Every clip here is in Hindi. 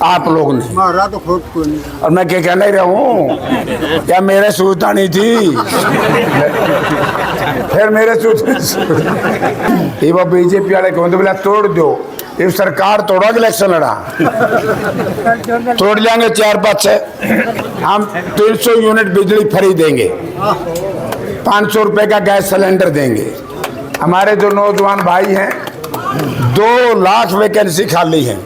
आप लोग ने मारा तो खुद को नहीं। और मैं क्या कहना ही रहा हूँ, क्या मेरे सूझता नहीं थी? फिर मेरे ये वो बीजेपी वाले कहते बोला तोड़ दो, ये सरकार तोड़ा इलेक्शन लड़ा तोड़ जाएंगे 4-5 से। हम 300 यूनिट बिजली फ्री देंगे, 500 रुपए का गैस सिलेंडर देंगे। हमारे जो नौजवान भाई हैं 2 लाख वैकेंसी खाली है,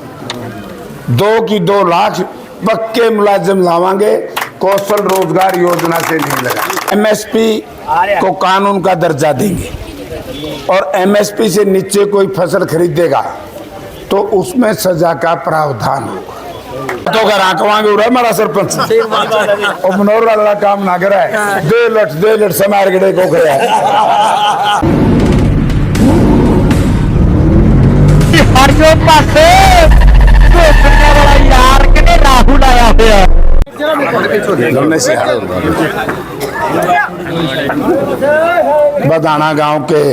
2 लाख पक्के मुलाजिम लावांगे, कौशल रोजगार योजना से नहीं लगा। एमएसपी को कानून का दर्जा देंगे और एमएसपी से नीचे कोई फसल खरीदेगा तो उसमें सजा का प्रावधान होगा। तो घर आंकवांगे उड़ा हमारा सरपंच और मनोहर वाला काम ना करा है, 2 लट समार गड़े को गया राहुल आया हुआ बदाना गांव के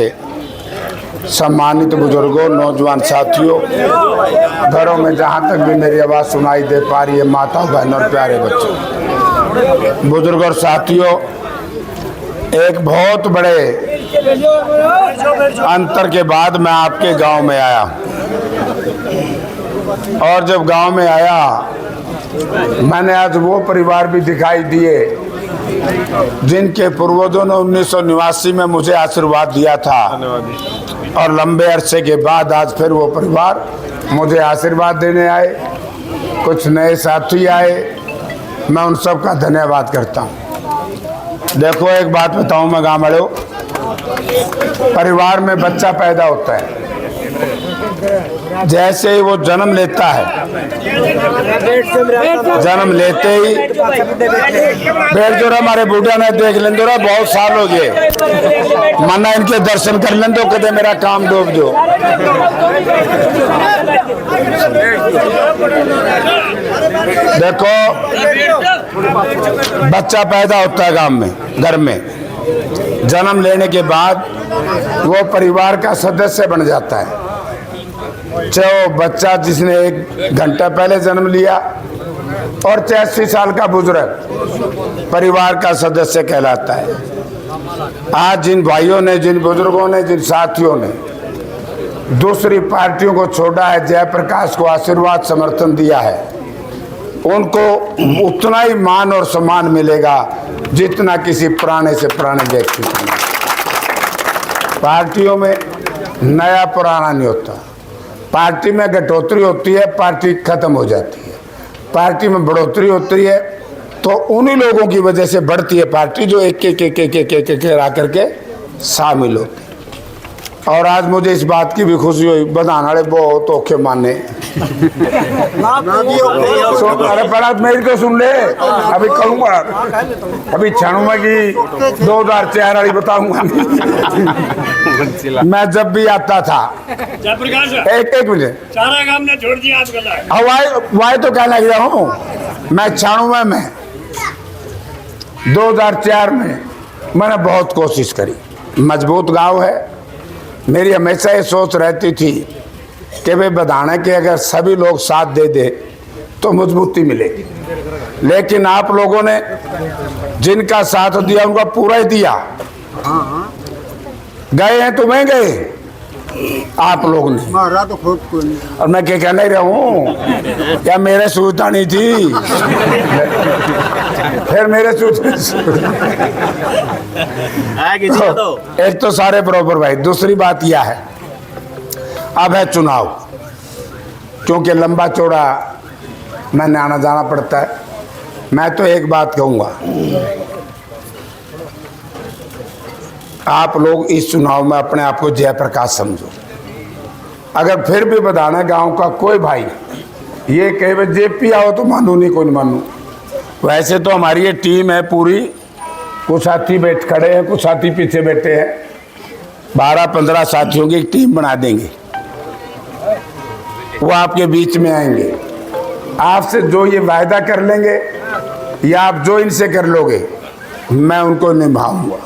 सम्मानित बुजुर्गों, नौजवान साथियों, घरों में जहां तक भी मेरी आवाज सुनाई दे पा रही है, माता बहनों और प्यारे बच्चों, बुजुर्गों और साथियों, एक बहुत बड़े अंतर के बाद मैं आपके गांव में आया और जब गांव में आया मैंने आज वो परिवार भी दिखाई दिए जिनके पूर्वजों ने 1989 में मुझे आशीर्वाद दिया था और लंबे अरसे के बाद आज फिर वो परिवार मुझे आशीर्वाद देने आए। कुछ नए साथी आए, मैं उन सब का धन्यवाद करता हूँ। देखो एक बात बताऊँ मैं गाँव वालों, परिवार में बच्चा पैदा होता है, जैसे ही वो जन्म लेता है, जन्म लेते ही बैठ जो हमारे बूढ़ा ने देख लें दो, बहुत साल हो गए मना इनके दर्शन कर लें दो, कदे मेरा काम डूब दो। देखो बच्चा पैदा होता है गांव में, घर में जन्म लेने के बाद वो परिवार का सदस्य बन जाता है। चाहे बच्चा जिसने 1 घंटा पहले जन्म लिया और 80 साल का बुजुर्ग परिवार का सदस्य कहलाता है। आज जिन भाइयों ने, जिन बुजुर्गों ने, जिन साथियों ने दूसरी पार्टियों को छोड़ा है, जयप्रकाश को आशीर्वाद समर्थन दिया है, उनको उतना ही मान और सम्मान मिलेगा जितना किसी पुराने से पुराने व्यक्ति को। पार्टियों में नया पुराना नहीं होता, पार्टी में घटोतरी होती है, पार्टी खत्म हो जाती है। पार्टी में बढ़ोतरी होती है तो उन्हीं लोगों की वजह से बढ़ती है पार्टी जो एक आकर के शामिल होते। और आज मुझे इस बात की भी खुशी हुई, बधान वाले बहुत औखे माने। अरे बड़ा मेरी तो सुन ले, अभी कहूँगा, अभी छानूंगा कि 2004 वाली बताऊंगा। मैं जब भी आता था एक मिनट सारा काम ने छोड़ दिया आजकल। वाई तो कहना गया हूँ मैं छानूंगा। मैं 2004 में मैंने बहुत कोशिश करी, मजबूत गांव है, मेरी हमेशा ये सोच रहती थी कि भाई बधाने के अगर सभी लोग साथ दे दे तो मजबूती मिलेगी। लेकिन आप लोगों ने जिनका साथ दिया उनका पूरा ही दिया। गए हैं तुम्हें गए आप लोग ने, मारा तो खुद को नहीं। और मैं क्या कहना ही रहा हूँ, क्या मेरे सूझता नहीं थी? फिर मेरे एक तो सारे बराबर भाई। दूसरी बात यह है, अब है चुनाव, क्योंकि लंबा चौड़ा मैंने आना जाना पड़ता है। मैं तो एक बात कहूँगा, आप लोग इस चुनाव में अपने आप को जयप्रकाश समझो। अगर फिर भी बधाना गांव का कोई भाई ये कहे जेपी आओ तो मानू नहीं, कोई नहीं मानू। वैसे तो हमारी ये टीम है पूरी, कुछ साथी बैठ खड़े हैं, कुछ साथी पीछे बैठे हैं, 12-15 साथियों की एक टीम बना देंगे, वो आपके बीच में आएंगे। आपसे जो ये वायदा कर लेंगे या आप जो इनसे कर लोगे, मैं उनको निभाऊंगा,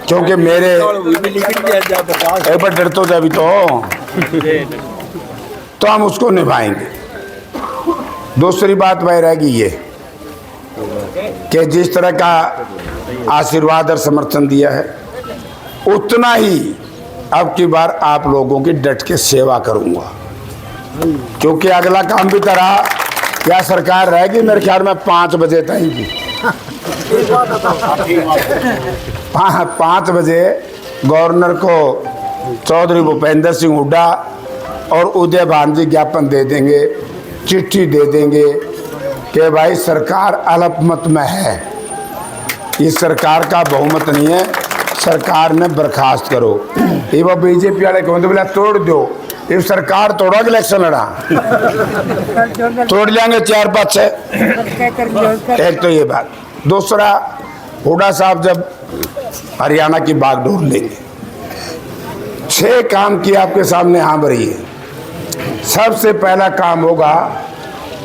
क्योंकि मेरे एक बार डर तो जब तो हम उसको निभाएंगे। दूसरी बात वह रहेगी ये कि जिस तरह का आशीर्वाद और समर्थन दिया है उतना ही अब की बार आप लोगों की डट के सेवा करूंगा, क्योंकि अगला काम भी करा क्या सरकार रहेगी मेरे ख्याल में 5 बजे तक की 5 बजे गवर्नर को चौधरी भूपेंद्र सिंह हुड्डा और उदय भान जी ज्ञापन दे देंगे, चिट्ठी दे देंगे कि भाई सरकार अल्पमत में है, इस सरकार का बहुमत नहीं है, सरकार ने बर्खास्त करो। ये वो बीजेपी वाले कहते बोला तोड़ दो, ये सरकार तोड़ोगे इलेक्शन लड़ा तोड़ जाएंगे 4-5 है। एक तो ये बात, दूसरा हुड्डा साहब जब हरियाणा की बागडोर लेंगे 6 काम किए आपके सामने यहाँ भरी है। सबसे पहला काम होगा,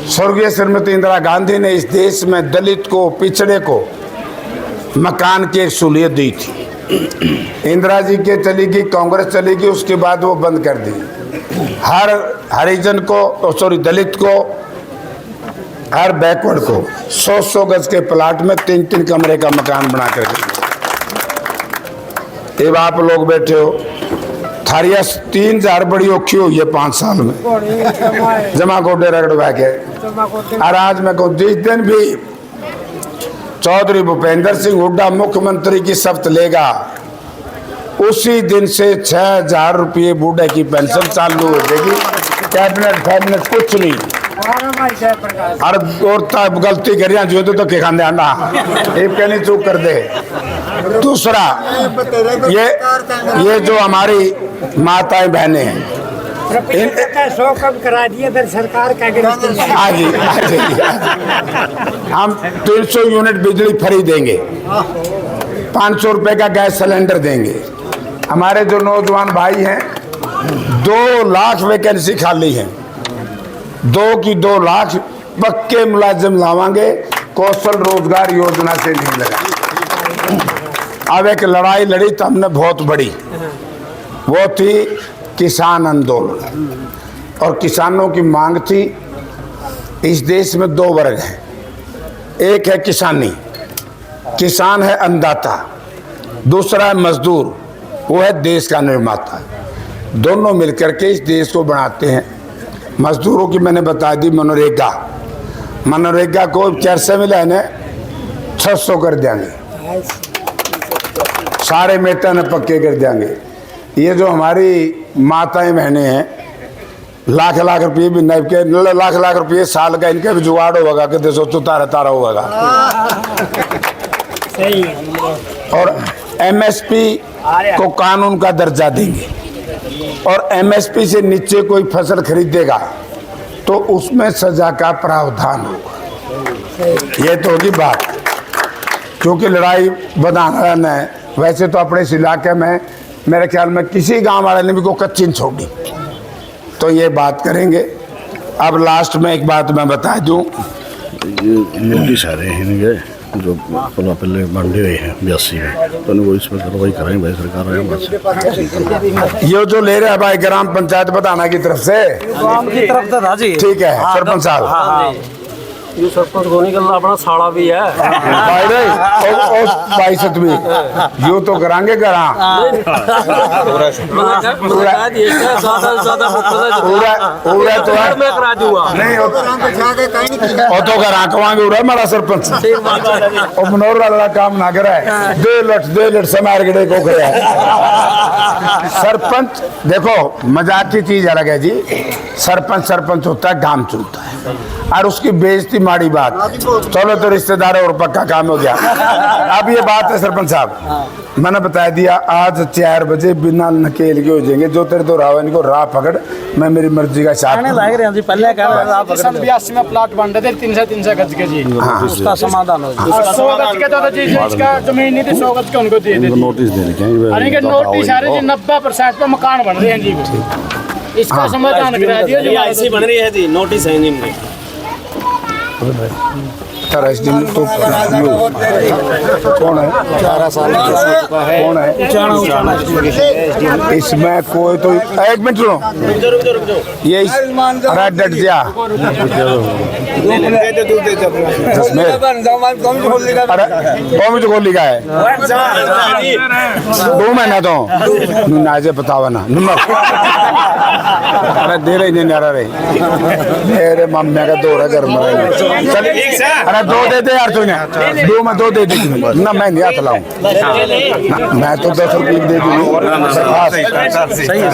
स्वर्गीय श्रीमती इंदिरा गांधी ने इस देश में दलित को पिछड़े को मकान की एक सहूलियत दी थी। इंदिरा जी के चली गई, कांग्रेस चली गई, उसके बाद वो बंद कर दी। हर हरिजन को दलित को, हर बैकवर्ड को 100-100 गज के प्लाट में 3-3 कमरे का मकान बना कर दी। अब आप लोग बैठे हो, थारिया 3000 बड़ी औखी हुई है 5 साल में जमा कोटे रगड़वा के। और आज मैं कहूँ जिस दिन भी चौधरी भूपेंद्र सिंह हुड्डा मुख्यमंत्री की शपथ लेगा उसी दिन से 6000 रुपये बूढ़े की पेंशन चालू हो जाएगी। कैबिनेट कुछ नहीं। और गलती करिया जो तो के खाने आना एक कहनी चूक कर दे। दूसरा ये जो हमारी माताएं बहनें हैं 100 कम करा दिए, फिर सरकार का हम 300 यूनिट बिजली फ्री देंगे, 500 रुपए का गैस सिलेंडर देंगे। हमारे जो नौजवान भाई हैं 2 लाख वैकेंसी खाली हैं, 2 की 2 लाख पक्के मुलाजिम लावांगे, कौशल रोजगार योजना से नहीं लगा। अब एक लड़ाई लड़ी तो हमने बहुत बड़ी, वो थी किसान आंदोलन। और किसानों की मांग थी, इस देश में 2 वर्ग हैं, एक है किसानी, किसान है अन्नदाता, दूसरा है मजदूर, वो है देश का निर्माता। दोनों मिलकर के इस देश को बनाते हैं। मजदूरों की मैंने बता दी मनरेगा को 400 मिला है 600 कर देंगे, सारे वेतन पक्के कर देंगे। ये जो हमारी माताएं बहनें हैं लाख रुपये भी नहीं के लाख रुपये साल का इनका भी जुगाड़ होगा कि देशों तो तारा होगा। और एमएसपी को कानून का दर्जा देंगे, और एमएसपी से नीचे कोई फसल खरीदेगा तो उसमें सजा का प्रावधान होगा। ये तो होगी बात, क्योंकि लड़ाई बदाना है। वैसे तो अपने इस इलाके में मेरे ख्याल में किसी गांव वाले ने भी को कच्ची नहीं छोड़ी, तो ये बात करेंगे। अब लास्ट में एक बात मैं बता दूं, नोटिस आ रहे हैं जो पहले मंडी हुई है 82 में, तो वो इस पर कार्रवाई कराएं भाई सरकार। ये जो ले रहे हैं भाई ग्राम पंचायत बताना की तरफ से की तरफ से था जी। ठीक है सरपंच साहब, ये सरपंच को निकलना अपना साड़ा भी है भाई भी यो तो करांगे करा पूरा तो है नहीं वो तो करा कवांगे उड़ा हमारा सरपंच और मनोहर वाला काम ना करे 2 लट समार गड़े को करे। सरपंच देखो मजाक की चीज अलग है जी, सरपंच होता है, गांव चुनता है, और उसकी बेइज्जती माड़ी बात, चलो तो रिश्तेदारों और पक्का काम हो गया। अब ये बात है सरपंच साहब, मैंने बता दिया आज 4 बजे बिना नकेल के हो जाएंगे, जो तेरे तो राव इनको राह पकड़, मैं मेरी मर्जी का साथ लग रहे हैं जी। पहले सन 82 में प्लाट बन रहे थे 300 गज के जी, उसका समाधान हो 100 गज के तो जी इसका जमीन नहीं थी, 100 गज के उनको दे देते। नोटिस दे रखे अरे के नोटिस आ रहे जी 90% पे मकान बन रहे हैं जी, इसका समाधान करा दिया जी। ऐसी बन रही है जी, नोटिस है जी। तेरा इस दिन तो कौन है 11 साल कौन है इसमें कोई तो एक मिनट सुनो ये अरे डट जा अरे कौन जो गोली का है 2 महीना तो नाजे बतावा ना नमक अरे दे रही नहीं आ रही मेरे मम्मी का दौरा घर में चल अरे 2 दे दे यार तूने 2 में 2 दे दी ना मैं नहीं हाथ लाऊं मैं तो 10 रुपये दे दूँ सही है